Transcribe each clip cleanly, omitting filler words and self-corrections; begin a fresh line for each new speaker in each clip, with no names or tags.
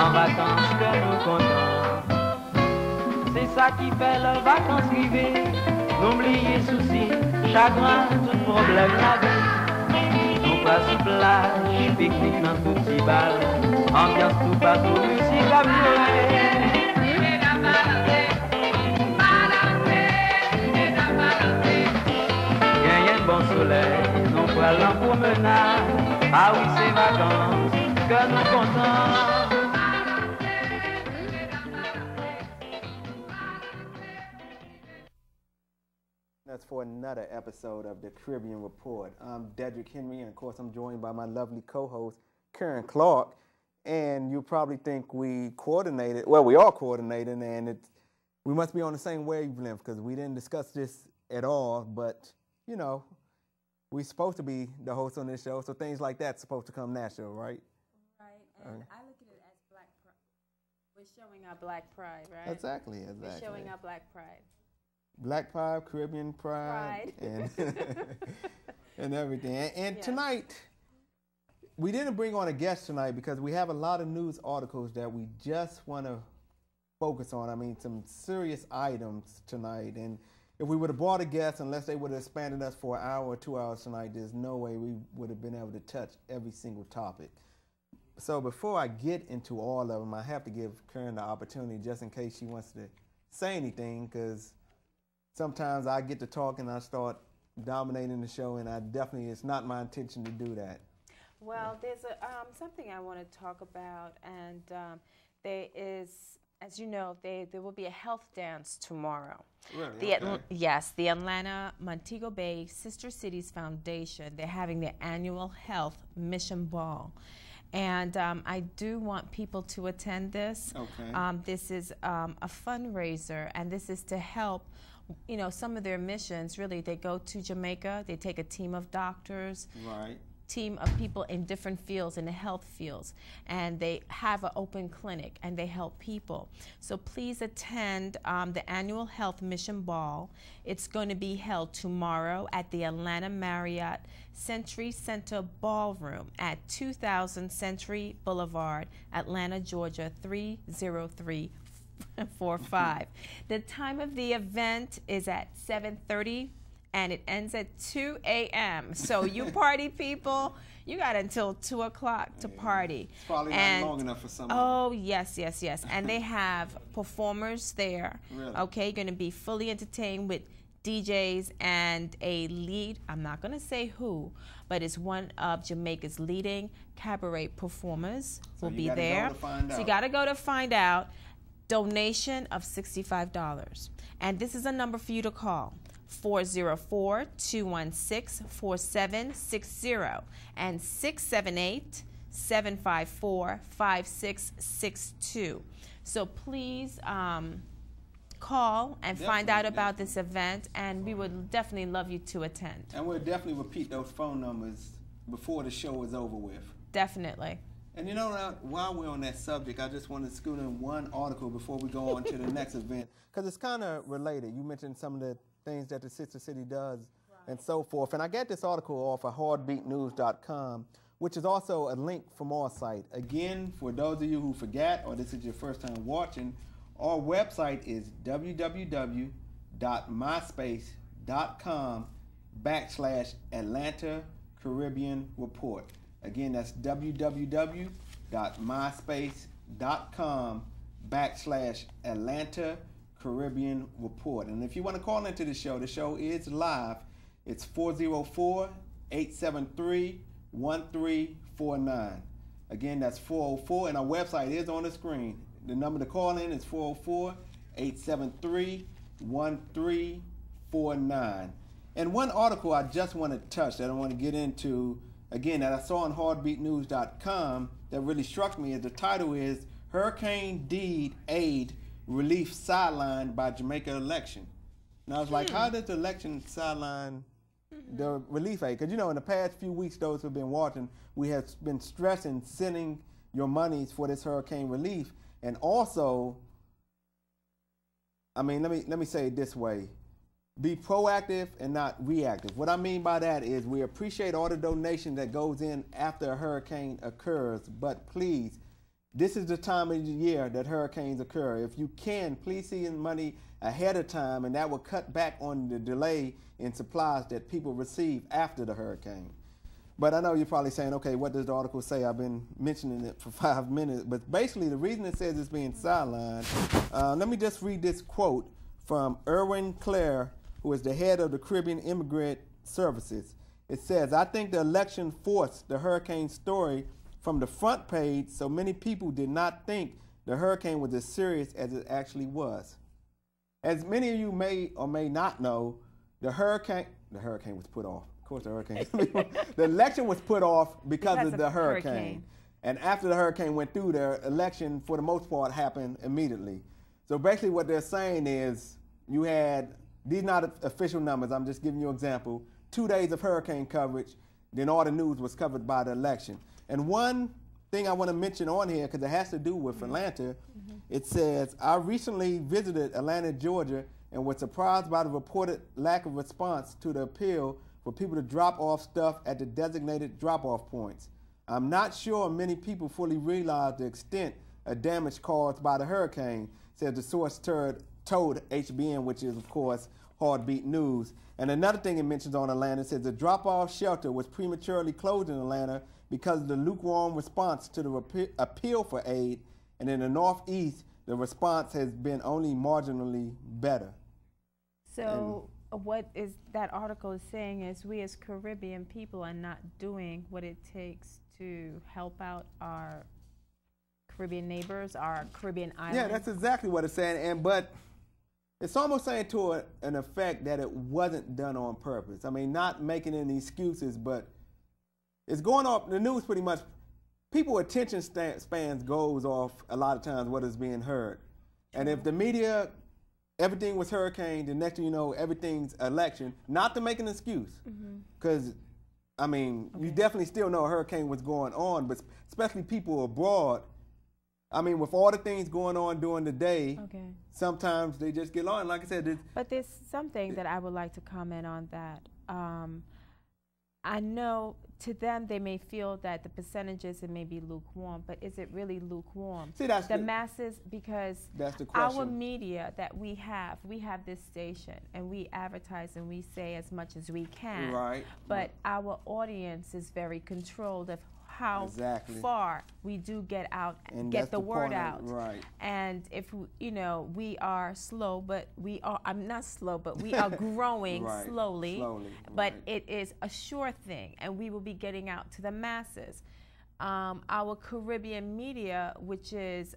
en vacances que nous comptons. C'est ça qui fait le vacances privées. N'oubliez soucis, chagrin, tout problème la vie. Nous pas sous plage, pique-nique dans tout petit bal. Ambiance tout partout, musique à violer. Gagne un bon soleil, nous prenons en promenade. Ah oui, c'est vacances que nous comptons.
That's for another episode of the Caribbean Report. I'm Dedrick Henry, and of course I'm joined by my lovely co-host, Clarke. And you probably think we coordinated. Well, we are coordinating, and we must be on the same wavelength because we didn't discuss this at all. But, you know, we're supposed to be the host on this show, so things like that's supposed to come natural, right?
Right, and I look at it as Black Pride. We're showing our Black Pride, right?
Exactly.
We're showing our Black Pride.
Black Pride, Caribbean Pride. And, and everything. And yes. Tonight, we didn't bring on a guest tonight because we have a lot of news articles that we just want to focus on. I mean, some serious items tonight. And if we would have brought a guest, unless they would have expanded us for an hour or 2 hours tonight, there's no way we would have been able to touch every single topic. So before I get into all of them, I have to give Karen the opportunity just in case she wants to say anything, because sometimes I get to talk and I start dominating the show, and it's not my intention to do that.
Well, there's something I want to talk about, and there is, as you know, there will be a health dance tomorrow.
Really? Okay.
Yes, the Atlanta Montego Bay Sister Cities Foundation, they're having their annual health mission ball. And I do want people to attend this.
Okay.
This is a fundraiser, and this is to help. You know, some of their missions, really, they go to Jamaica, they take a team of doctors,
right,
team of people in different fields, in the health fields, and they have an open clinic, and they help people. So please attend the annual Health Mission Ball. It's going to be held tomorrow at the Atlanta Marriott Century Center Ballroom at 2000 Century Boulevard, Atlanta, Georgia, 30345. The time of the event is at 7:30 and it ends at 2 a.m. So you party people, you got until 2 o'clock to party.
It's probably not long enough for some.
Oh, yes. And they have performers there.
Really?
Okay, you're going to be fully entertained with DJs and a lead. I'm not going to say who, but it's one of Jamaica's leading cabaret performers will be there. So you got to go to find out. Donation of $65. And this is a number for you to call, 404-216-4760 and 678-754-5662. So please call and find out about this event, and we would definitely love you to attend.
And we'll definitely repeat those phone numbers before the show is over with.
Definitely.
And you know, while we're on that subject, I just want to scoot in one article before we go on to the next event, because it's kind of related. You mentioned some of the things that the Sister City does, right, and so forth. And I got this article off of heartbeatnews.com, which is also a link from our site. Again, for those of you who forgot, or this is your first time watching, our website is www.myspace.com/Atlanta Caribbean Report. Again, that's www.myspace.com/Atlanta Caribbean Report. And if you want to call into the show is live. It's 404-873-1349. Again, that's 404, and our website is on the screen. The number to call in is 404-873-1349. And one article I just want to touch that I want to get into, again, that I saw on heartbeatnews.com that really struck me, is the title is Hurricane Deed Aid Relief Sidelined by Jamaica Election. And I was like, how does the election sideline the relief aid? Because, you know, in the past few weeks, those who've been watching, we have been stressing sending your monies for this hurricane relief. And also, I mean, let me say it this way. Be proactive and not reactive. What I mean by that is we appreciate all the donation that goes in after a hurricane occurs, but please this is the time of the year that hurricanes occur. If you can, please send money ahead of time, and that will cut back on the delay in supplies that people receive after the hurricane. But I know you're probably saying, okay, what does the article say? I've been mentioning it for 5 minutes. But basically, the reason it says it's being sidelined, let me just read this quote from Erwin Clarke, who is the head of the Caribbean Immigrant Services. It says, I think the election forced the hurricane story from the front page, so many people did not think the hurricane was as serious as it actually was. As many of you may or may not know, the hurricane was put off. Of course, the hurricane. The election was put off because of the hurricane. And after the hurricane went through, the election, for the most part, happened immediately. So basically what they're saying is you had, these are not official numbers, I'm just giving you an example, 2 days of hurricane coverage, then all the news was covered by the election. And one thing I want to mention on here, because it has to do with Atlanta, it says, I recently visited Atlanta, Georgia, and was surprised by the reported lack of response to the appeal for people to drop off stuff at the designated drop-off points. I'm not sure many people fully realize the extent of damage caused by the hurricane, said the source told HBN, which is, of course, Heartbeat News. And another thing it mentions on Atlanta, it says the drop-off shelter was prematurely closed in Atlanta because of the lukewarm response to the appeal for aid, and in the Northeast, the response has been only marginally better.
So what is that article is saying is we as Caribbean people are not doing what it takes to help out our Caribbean neighbors, our Caribbean islands.
Yeah, that's exactly what it's saying, but it's almost saying to an effect that it wasn't done on purpose. I mean, not making any excuses, but it's going off, the news pretty much, people's attention spans goes off a lot of times what is being heard. And if the media, everything was hurricane, the next thing you know, everything's election, not to make an excuse. Because, I mean, you definitely still know a hurricane was going on, but especially people abroad, I mean, with all the things going on during the day, sometimes they just get on. Like I said,
but there's something that I would like to comment on that. I know to them they may feel that the percentages, it may be lukewarm, but is it really lukewarm?
See, that's
the masses, because
that's the question.
Our media that we have this station and we advertise and we say as much as we can.
Right.
But our audience is very controlled of how far we do get out and get the word out.
Right.
And if you know, we are slow, but we are, I'm not slow, but we are growing slowly. But it is a sure thing, and we will be getting out to the masses. Our Caribbean media, which is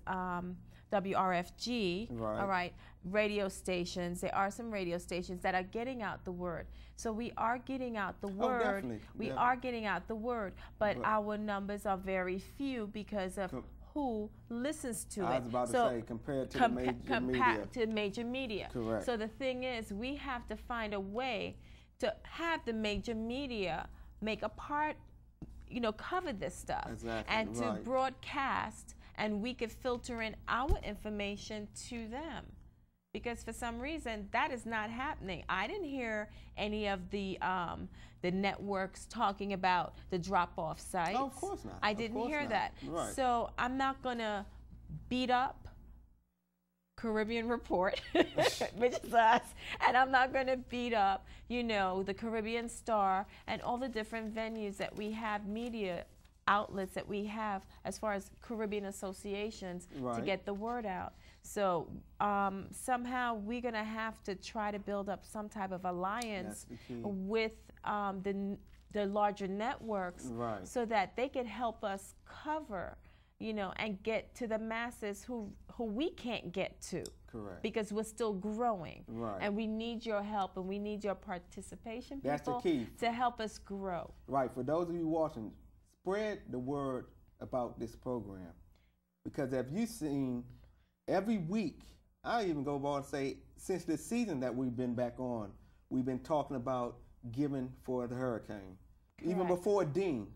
WRFG, all right, radio stations. There are some radio stations that are getting out the word. So we are getting out the word. We are getting out the word, but our numbers are very few because of who listens to it.
I was about to say, compared to the major media. Correct.
So the thing is, we have to find a way to have the major media make a part, you know, cover this stuff. And to broadcast, and we could filter in our information to them. Because for some reason, that is not happening. I didn't hear any of the networks talking about the drop-off sites.
No, of course not.
I didn't hear that.
Right.
So I'm not going to beat up Caribbean Report, which is us, and I'm not going to beat up, you know, the Caribbean Star and all the different venues that we have, media outlets that we have as far as Caribbean associations to get the word out. So somehow we're going to have to try to build up some type of alliance with the larger networks so that they can help us cover, you know, and get to the masses who we can't get to.
Correct.
Because we're still growing. Right. And we need your help and we need your participation, people,
that's the key,
to help us grow.
Right. For those of you watching, spread the word about this program. Because have you seen every week, I'll even go on and say, since the season that we've been back on, we've been talking about giving for the hurricane. Correct. Even before Dean,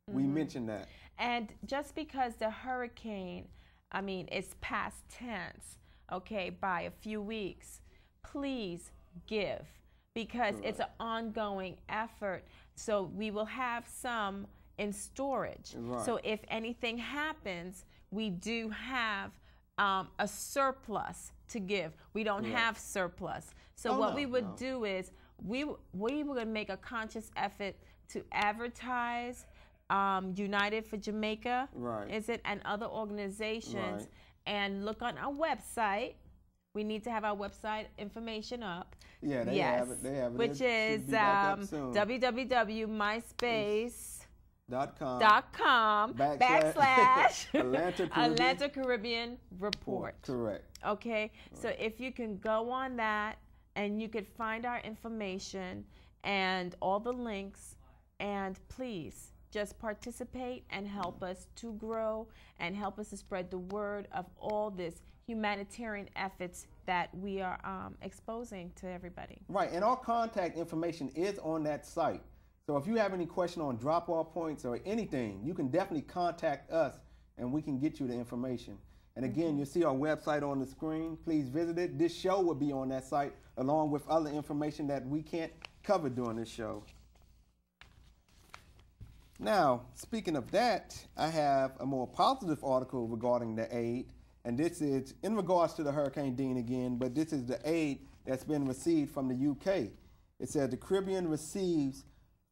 we mentioned that. And
just because the hurricane, I mean, it's past tense, okay, by a few weeks, please give, because it's an ongoing effort. So we will have some in storage. So if anything happens, we do have a surplus to give. We don't have surplus. So what we would do is we were going to make a conscious effort to advertise United for Jamaica, is it, and other organizations, and look on our website. We need to have our website information up.
Yeah, they have it. They have it.
Which is www.myspace.com / Atlanta Caribbean Report.
Correct.
Okay, so if you can go on that and you could find our information and all the links, and please just participate and help us to grow and help us to spread the word of all this humanitarian efforts that we are exposing to everybody.
Right, and our contact information is on that site. So if you have any question on drop-off points or anything, you can definitely contact us and we can get you the information. And again, you'll see our website on the screen. Please visit it. This show will be on that site along with other information that we can't cover during this show. Now, speaking of that, I have a more positive article regarding the aid. And this is in regards to the Hurricane Dean again, but this is the aid that's been received from the UK. It says the Caribbean receives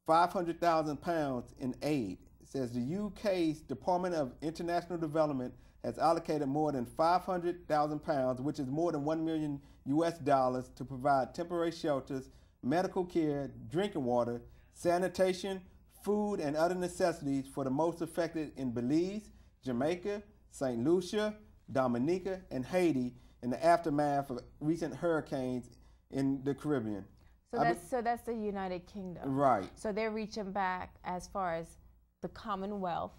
£500,000 in aid. It says the UK's Department of International Development has allocated more than £500,000, which is more than $1 million to provide temporary shelters, medical care, drinking water, sanitation, food, and other necessities for the most affected in Belize, Jamaica, St. Lucia, Dominica, and Haiti in the aftermath of recent hurricanes in the Caribbean.
So that's the United Kingdom.
Right.
So they're reaching back as far as the Commonwealth,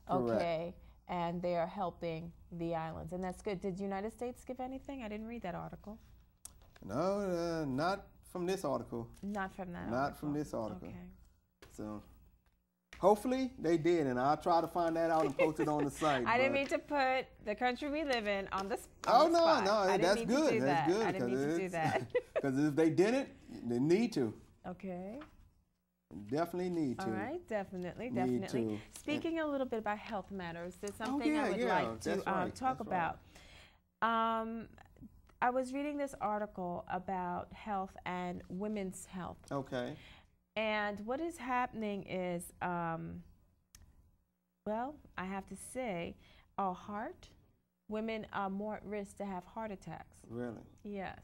Correct.
and they are helping the islands, and that's good. Did the United States give anything? I didn't read that article.
No, not from this article.
Not from that
Not
article.
from this article.
Okay.
So hopefully they did, and I'll try to find that out and post it on the site.
I didn't mean to put the country we live in on the spot.
Oh, no, that's good. That's good.
I didn't mean to do that.
Because if they didn't, they need to.
Okay.
Definitely need to.
All right, definitely.
to.
Speaking a little bit about health matters, there's something I would like to talk about. I was reading this article about health and women's health.
Okay.
And what is happening is, well, I have to say, our heart, women are more at risk to have heart attacks.
Really?
Yes.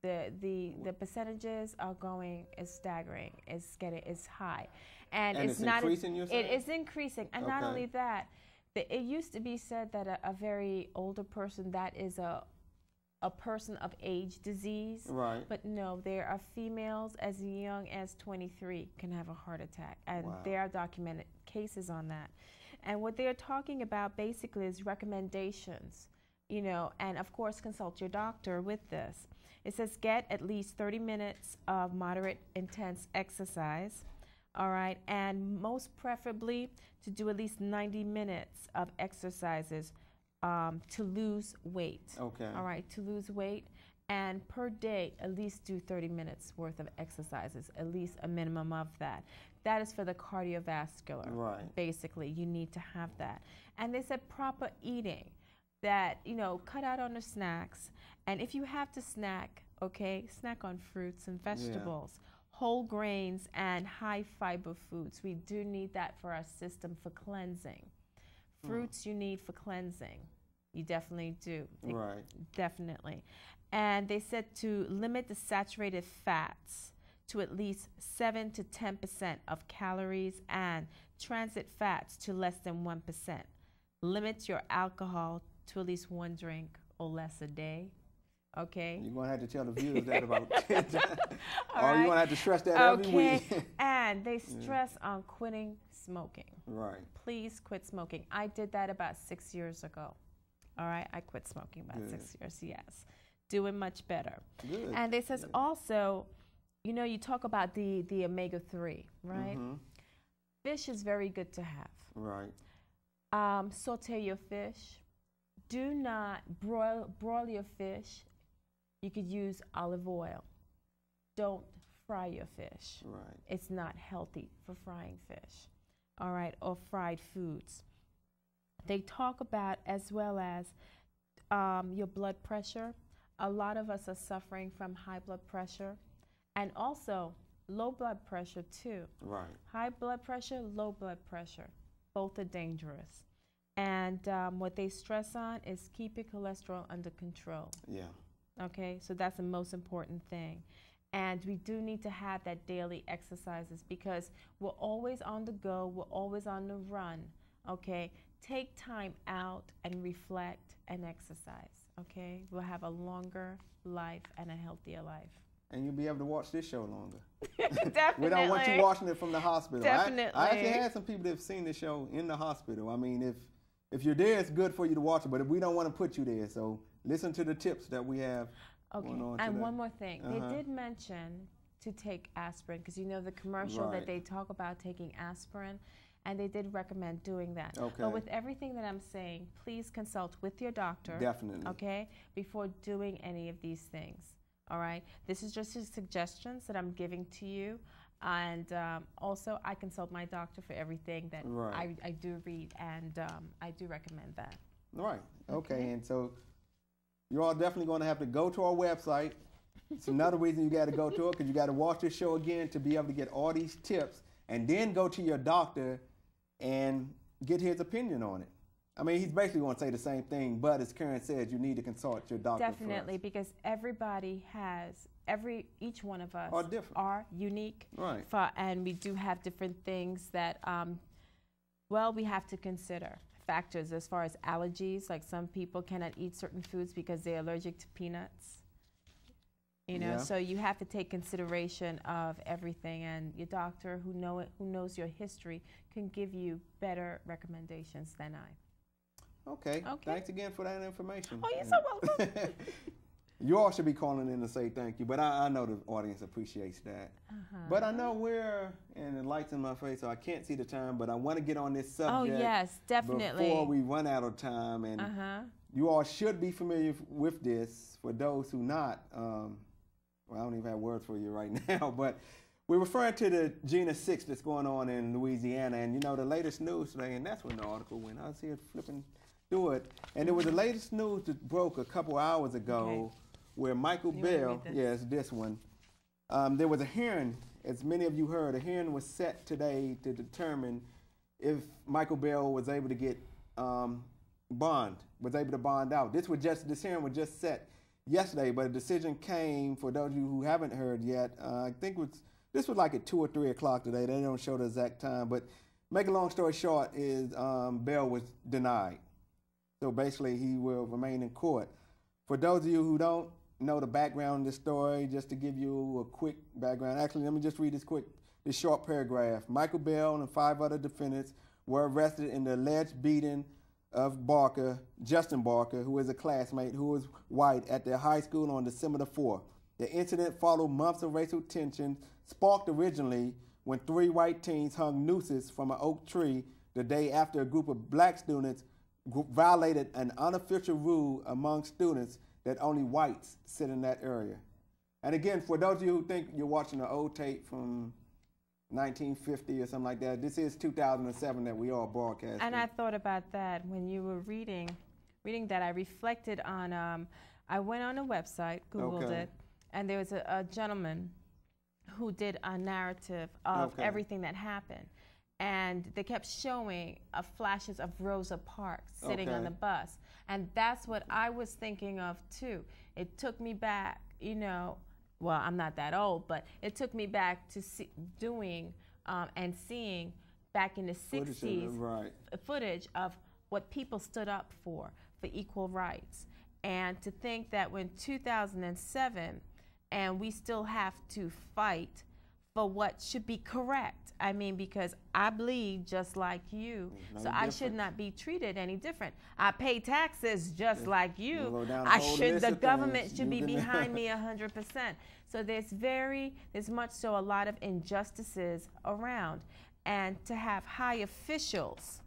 The percentages are going, is staggering, it's high. And
it's not increasing, you're saying?
It is increasing. And not only that, it used to be said that a very older person, that is a person of age disease.
Right.
But no, there are females as young as 23 can have a heart attack. And there are documented cases on that. And what they're talking about basically is recommendations, you know, and of course consult your doctor with this. It says get at least 30 minutes of moderate intense exercise, all right, and most preferably to do at least 90 minutes of exercises to lose weight.
Okay.
All right, to lose weight, and per day at least do 30 minutes worth of exercises, at least a minimum of that. That is for the cardiovascular.
Right.
Basically, you need to have that. And they said proper eating, that, you know, cut out on the snacks. And if you have to snack, okay, snack on fruits and vegetables, whole grains, and high fiber foods. We do need that for our system for cleansing. Fruits you need for cleansing. You definitely do.
Right.
Definitely. And they said to limit the saturated fats to at least 7 to 10% of calories, and transit fats to less than 1%. Limit your alcohol to at least 1 drink or less a day. Okay.
You're going to have to tell the viewers that about 10 times. Or you're going to have to stress that every week.
And they stress on quitting smoking.
Right.
Please quit smoking. I did that about 6 years ago. All right. I quit smoking about 6 years. Yes. Doing much better.
Good.
And they says also, you know, you talk about the omega-3, right? Fish is very good to have.
Right.
Saute your fish. Do not broil your fish. You could use olive oil. Don't fry your fish.
Right.
It's not healthy for frying fish. All right, or fried foods. they talk about, as well as your blood pressure. A lot of us are suffering from high blood pressure, and also low blood pressure too.
Right.
High blood pressure, low blood pressure, both are dangerous. And what they stress on is keep your cholesterol under control.
Yeah.
Okay, so that's the most important thing. And we do need to have that daily exercises, because we're always on the go, we're always on the run. Okay, take time out and reflect and exercise. Okay, we'll have a longer life and a healthier life.
And you'll be able to watch this show longer.
Definitely.
We don't want you watching it from the hospital.
Definitely.
I actually had some people that have seen this show in the hospital. I mean, if you're there, it's good for you to watch it, but if we don't want to put you there, so listen to the tips that we have going on today.
And one more thing. They did mention to take aspirin, because you know the commercial that they talk about taking aspirin, and they did recommend doing that.
Okay.
But with everything that I'm saying, please consult with your doctor.
Definitely.
Okay, before doing any of these things. All right. This is just suggestions that I'm giving to you, and also I consult my doctor for everything that I do read, and I do recommend that.
Right. Okay. And so you're all definitely going to have to go to our website. It's another reason you got to go to it, because you got to watch this show again to be able to get all these tips, and then go to your doctor and get his opinion on it. I mean, he's basically going to say the same thing, but as Karen said, you need to consult your doctor
Definitely,
first.
because everybody has, each one of us are unique.
Right.
And we do have different things that, well, we have to consider. Factors as far as allergies, like some people cannot eat certain foods because they're allergic to peanuts. You know, so you have to take consideration of everything, and your doctor who knows your history can give you better recommendations than I.
Okay. Thanks again for that information.
Oh, you're so welcome.
You all should be calling in to say thank you, but I know the audience appreciates that. But I know and the light's in my face, so I can't see the time, but I want to get on this subject.
Oh, yes, definitely.
Before we run out of time. And you all should be familiar with this. For those who not, well, I don't even have words for you right now, but we're referring to the Gina 6 that's going on in Louisiana. And, you know, the latest news today, and that's when the article went. I was here flipping through it. And it was the latest news that broke a couple hours ago where Michael Bell, yes, this one, there was a hearing, as many of you heard, a hearing was set today to determine if Michael Bell was able to get was able to bond out. This hearing was just set yesterday, but a decision came, for those of you who haven't heard yet, I think this was like at 2 or 3 o'clock today. They don't show the exact time, but make a long story short is Bell was denied. So basically he will remain in court. For those of you who don't know the background of this story, just to give you a quick background, actually let me just read this short paragraph. Michael Bell and 5 other defendants were arrested in the alleged beating of Justin Barker, who is a classmate who was white, at their high school on December the 4th. The incident followed months of racial tension, sparked originally when 3 white teens hung nooses from an oak tree the day after a group of black students violated an unofficial rule among students that only whites sit in that area. And again, for those of you who think you're watching an old tape from 1950 or something like that, this is 2007 that we all broadcast.
And I thought about that when you were reading that. I reflected on, I went on a website, Googled it, and there was a gentleman who did a narrative of everything that happened. And they kept showing flashes of Rosa Parks sitting on the bus. And that's what I was thinking of too. It took me back, you know, well, I'm not that old, but it took me back to doing and seeing back in the 60s footage of what people stood up for equal rights. And to think that when 2007, and we still have to fight for what should be correct. I mean, because I bleed just like you, so I should not be treated any different. I pay taxes just like you. The government should be behind me 100%. So there's much so a lot of injustices around. And to have high officials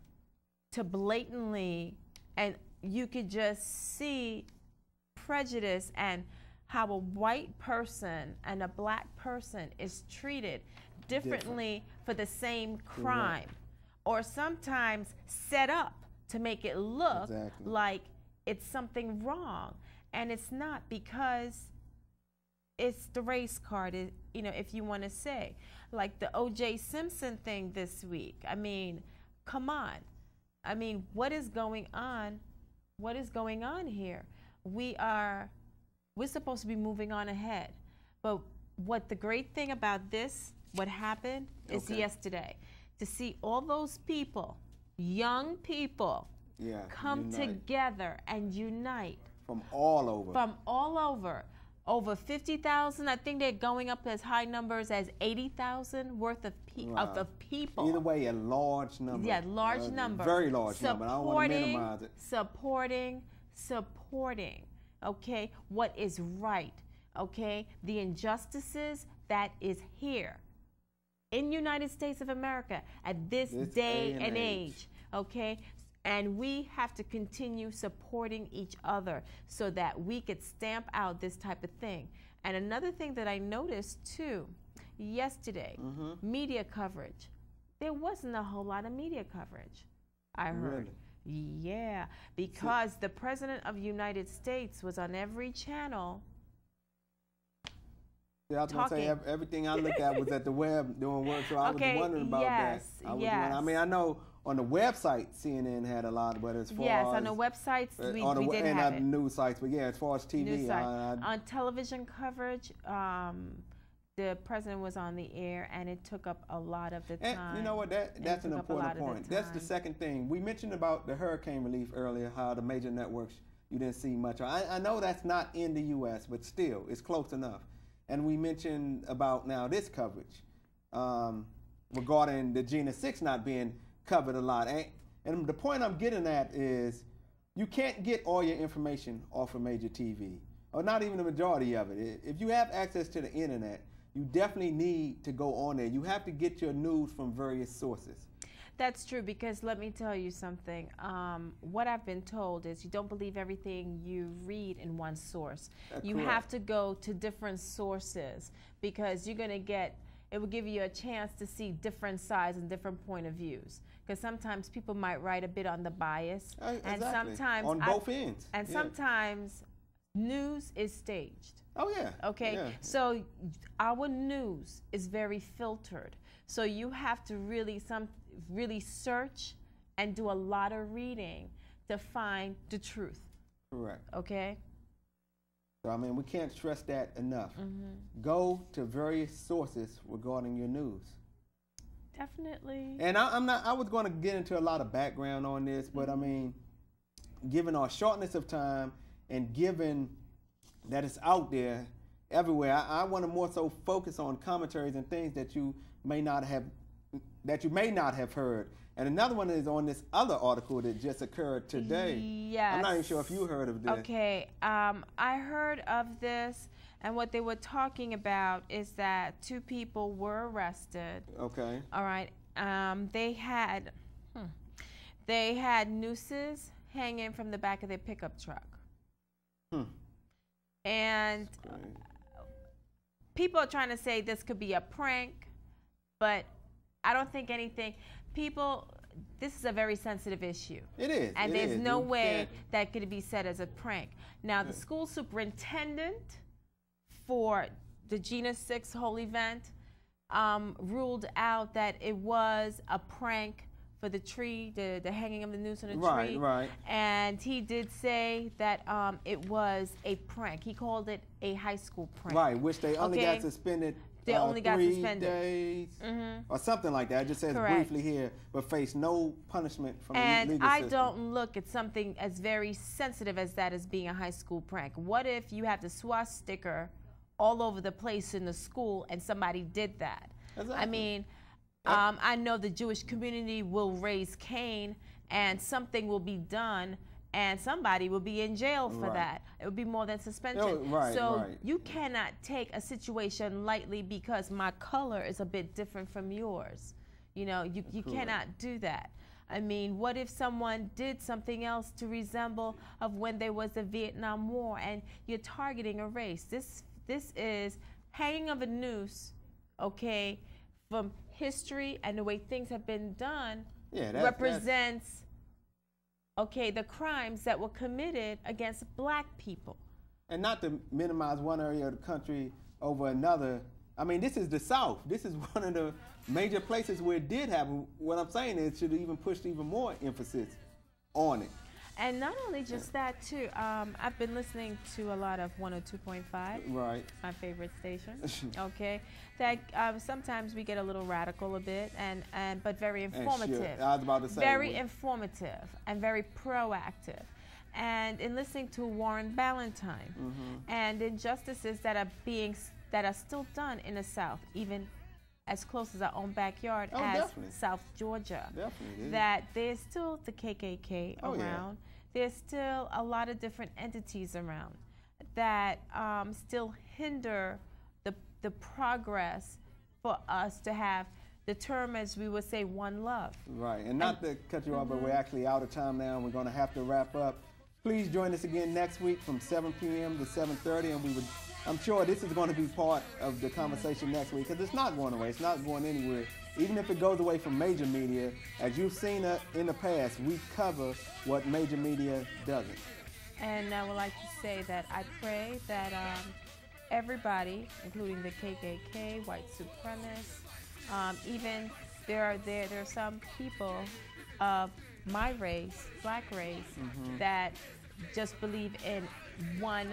to blatantly, and you could just see prejudice and how a white person and a black person is treated differently for the same crime, or sometimes set up to make it look
Exactly.
like it's something wrong. And it's not, because it's the race card, you know, if you want to say. Like the O.J. Simpson thing this week. I mean, come on. I mean, what is going on? What is going on here? We're supposed to be moving on ahead. But what the great thing about this, what happened, is yesterday. To see all those people, young people, come together and unite.
From all over.
From all over. Over 50,000. I think they're going up as high numbers as 80,000 worth of, people.
Either way, a large number.
Yeah, large number.
Very large number. I don't want to minimize it.
Supporting, okay, what is right, okay? The injustices that is here in United States of America at this day and age, okay? And we have to continue supporting each other so that we could stamp out this type of thing. And another thing that I noticed too, yesterday, media coverage. There wasn't a whole lot of media coverage, I heard.
Really?
Yeah, because the President of the United States was on every channel.
Yeah, I was going to say, everything I looked at was at the web doing work, so I was wondering about that. I mean, I know on the website, CNN had a lot, but as far as...
on the websites, we did have it.
And news sites, but yeah, as far as TV...
On television coverage, the President was on the air, and it took up a lot of the time.
And you know what, that's an important point. That's the second thing. We mentioned about the hurricane relief earlier, how the major networks, you didn't see much. I know that's not in the U.S., but still, it's close enough. And we mentioned about now this coverage regarding the Gina 6 not being covered a lot. And the point I'm getting at is you can't get all your information off of major TV, or not even the majority of it. If you have access to the internet, you definitely need to go on there. You have to get your news from various sources.
That's true, because let me tell you something. What I've been told is you don't believe everything you read in one source. You have to go to different sources, because you're going to get, it will give you a chance to see different sides and different point of views. Because sometimes people might write a bit on the bias. And sometimes
on both ends.
And sometimes news is staged.
Oh, yeah.
Okay? Yeah. So our news is very filtered. So you have to really search and do a lot of reading to find the truth.
Correct.
Okay?
So, I mean, we can't stress that enough. Go to various sources regarding your news.
Definitely.
And I was going to get into a lot of background on this, but I mean, given our shortness of time and given that it's out there everywhere, I want to more so focus on commentaries and things that you may not have heard. And another one is on this other article that just occurred today.
Yes.
I'm not even sure if you heard of this.
Okay. I heard of this, and what they were talking about is that 2 people were arrested.
Okay.
All right. They had nooses hanging from the back of their pickup truck. And people are trying to say this could be a prank, but I don't think anything. People, this is a very sensitive issue.
It is.
And there's no way that could be said as a prank. Now, the school superintendent for the Gina 6 whole event ruled out that it was a prank for the tree, the hanging of the noose on the tree.
Right.
And he did say that it was a prank. He called it a high school prank.
Right, which they only got suspended.
They only got
3
suspended.
days or something like that. It just says briefly here, but face no punishment from the legal system.
And I don't look at something as very sensitive as that as being a high school prank. What if you have the swastika all over the place in the school and somebody did that?
Exactly.
I mean, I know the Jewish community will raise Cain and something will be done and somebody will be in jail for that. It would be more than suspension. You cannot take a situation lightly because my color is a bit different from yours. You know, you cannot do that. I mean, what if someone did something else to resemble of when there was the Vietnam War and you're targeting a race? This is hanging of a noose, okay, from history and the way things have been done represents okay, the crimes that were committed against black people.
And not to minimize one area of the country over another. I mean, this is the South. This is one of the major places where it did happen. What I'm saying is it should have even pushed even more emphasis on it.
And not only just that, too. I've been listening to a lot of 102.5.
Right.
My favorite station. Okay. That sometimes we get a little radical a bit, but very informative.
I was about to say.
Very informative and very proactive. And in listening to Warren Ballentine and injustices that are still done in the South, even as close as our own backyard as
definitely.
South Georgia.
Definitely.
That there's still the KKK around.
Yeah.
There's still a lot of different entities around that still hinder the progress for us to have the term, as we would say, one love.
Right. And not to cut you off, but we're actually out of time now, and we're going to have to wrap up. Please join us again next week from 7 p.m. to 7:30, and I'm sure this is going to be part of the conversation next week, because it's not going away. It's not going anywhere. Even if it goes away from major media, as you've seen in the past, we cover what major media doesn't.
And I would like to say that I pray that everybody, including the KKK, white supremacists, even there are some people of my race, black race, that just believe in one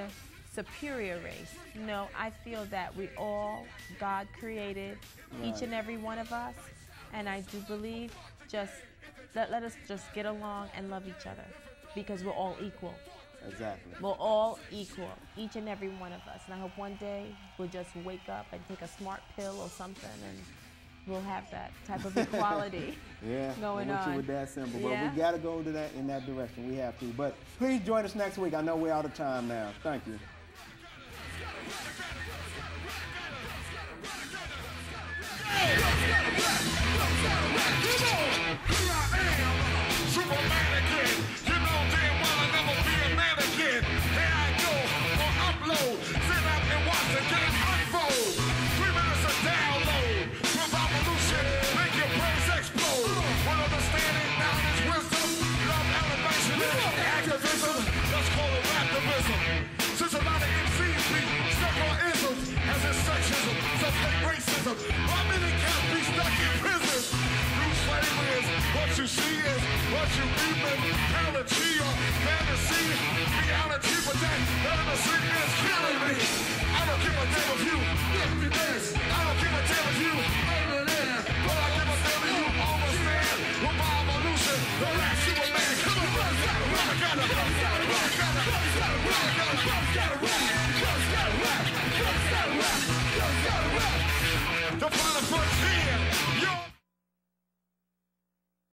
superior race. No, I feel that we all, God created each and every one of us, and I do believe let us just get along and love each other, because we're all equal.
Exactly.
We're all equal, each and every one of us. And I hope one day we'll just wake up and take a smart pill or something, and we'll have that type of equality going on.
You with that symbol. But we got to go in that direction. We have to. But please join us next week. I know we're out of time now. Thank you.
What you see is what you reap in reality or fantasy. Reality, but that fantasy is killing me. I don't give a damn if you if you dance. I don't give a damn if you over there. But I give a damn if you understand. With my evolution, the last Superman. Come on, gotta